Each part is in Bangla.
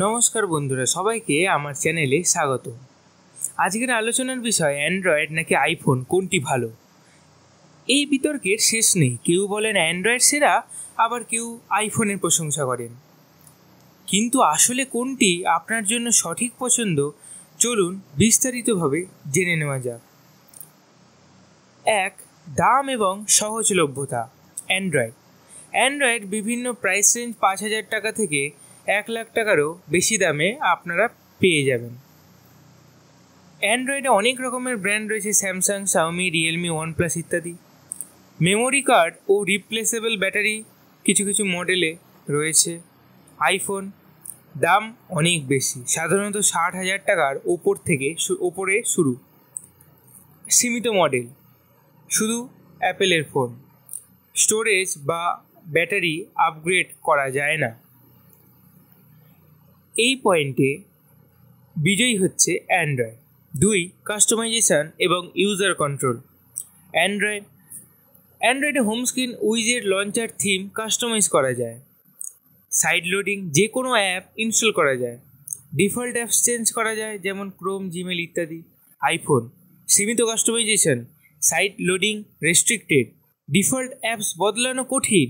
নমস্কার বন্ধুরা, সবাইকে আমার চ্যানেলে স্বাগত। আজকের আলোচনার বিষয় অ্যান্ড্রয়েড নাকি আইফোন, কোনটি ভালো। এই বিতর্কের শেষ নেই। কেউ বলেন অ্যান্ড্রয়েড সেরা, আবার কেউ আইফোনের প্রশংসা করেন। কিন্তু আসলে কোনটি আপনার জন্য সঠিক পছন্দ, চলুন বিস্তারিতভাবে জেনে নেওয়া যাক। 1. দাম এবং সহজলভ্যতা। অ্যান্ড্রয়েড বিভিন্ন প্রাইস রেঞ্জ 5,000 টাকা থেকে 1 লাখ টাকারও বেশি দামে আপনারা পেয়ে যাবেন। অ্যান্ড্রয়েডে অনেক রকমের ব্র্যান্ড রয়েছে: স্যামসাং, শাওমি, রিয়েলমি, ওয়ানপ্লাস ইত্যাদি। মেমোরি কার্ড ও রিপ্লেসেবল ব্যাটারি কিছু কিছু মডেলে রয়েছে। আইফোন দাম অনেক বেশি, সাধারণত 60,000 টাকার ওপরে শুরু। সীমিত মডেল, শুধু অ্যাপেলের ফোন। স্টোরেজ বা ব্যাটারি আপগ্রেড করা যায় না। এই পয়েন্টে বিজয়ী হচ্ছে অ্যান্ড্রয়েড। 2. কাস্টমাইজেশন এবং ইউজার কন্ট্রোল। অ্যান্ড্রয়েডে হোম স্ক্রিন, উইজেট, লঞ্চার, থিম কাস্টমাইজ করা যায়। সাইড লোডিং, যে কোনো অ্যাপ ইনস্টল করা যায়। ডিফল্ট অ্যাপস চেঞ্জ করা যায়, যেমন ক্রোম, জিমেল ইত্যাদি। আইফোন সীমিত customisation, sideloading restricted, default apps বদলানো কঠিন।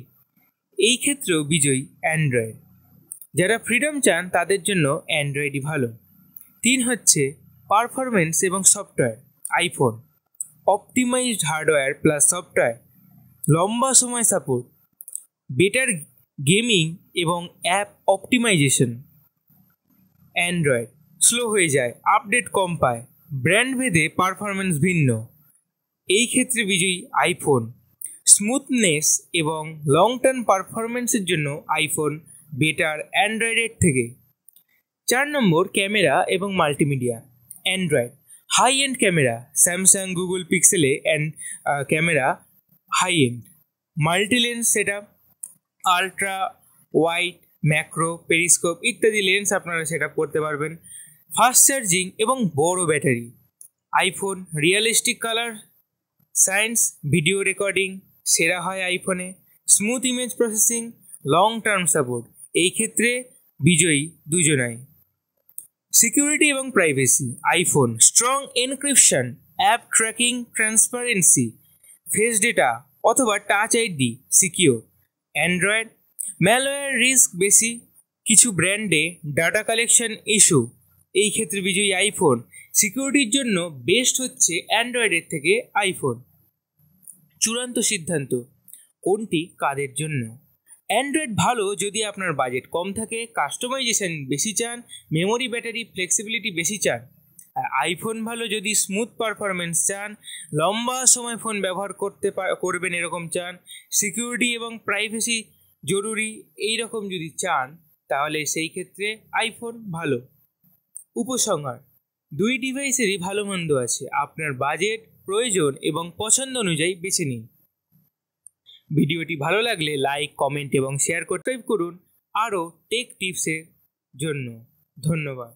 এই ক্ষেত্রেও বিজয়ী অ্যান্ড্রয়েড। যারা ফ্রিডম চান তাদের জন্য অ্যান্ড্রয়েডই ভালো। 3 হচ্ছে পারফরমেন্স এবং software. IPhone optimised hardware plus software, লম্বা সময় সাপোর্ট, বেটার গেমিং এবং অ্যাপ অপটিমাইজেশন। অ্যান্ড্রয়েড স্লো হয়ে যায়, আপডেট কম পায়, ব্র্যান্ড ভেদে পারফরমেন্স ভিন্ন। এই ক্ষেত্রে বিজয়ী আইফোন। স্মুথনেস এবং লং টার্ম পারফরমেন্সের জন্য আইফোন বেটার অ্যান্ড্রয়েডের থেকে। 4 নম্বর ক্যামেরা এবং multimedia. Android high end camera, Samsung, Google পিক্সেলে camera high end, multi lens setup, ultra wide, macro, periscope ইত্যাদি লেন্স আপনারা সেটআপ করতে পারবেন। ফাস্ট চার্জিং এবং বড় battery. IPhone realistic colour science, video recording সেরা হয় আইফোনে। Smooth image processing, long term support. এই ক্ষেত্রে বিজয়ী দুজনাই। সিকিউরিটি এবং privacy. IPhone strong encryption, app tracking, transparency, face data অথবা touch ID secure. Android malware risk বেশি, কিছু ব্র্যান্ডে ডাটা কালেকশন ইস্যু। এই ক্ষেত্রে বিজয়ী আইফোন। সিকিউরিটির জন্য বেস্ট হচ্ছে অ্যান্ড্রয়েডের থেকে আইফোন। চূড়ান্ত সিদ্ধান্ত, কোনটি কাদের জন্য। অ্যান্ড্রয়েড ভালো যদি আপনার বাজেট কম থাকে, কাস্টমাইজেশন বেশি চান, মেমোরি, ব্যাটারি ফ্লেক্সিবিলিটি বেশি চান। আর আইফোন ভালো যদি স্মুথ পারফরমেন্স চান, লম্বা সময় ফোন ব্যবহার করবেন এরকম চান, সিকিউরিটি এবং প্রাইভেসি জরুরি এই রকম যদি চান, তাহলে সেই ক্ষেত্রে আইফোন ভালো। উপসংহার, দুই ডিভাইসেরই ভালো মন্দ আছে, আপনার বাজেট, প্রয়োজন এবং পছন্দ অনুযায়ী বেছে নিন। ভিডিওটি ভালো লাগলে লাইক, কমেন্ট এবং শেয়ার করতে করুন। আরও টেক টিপসের জন্য ধন্যবাদ।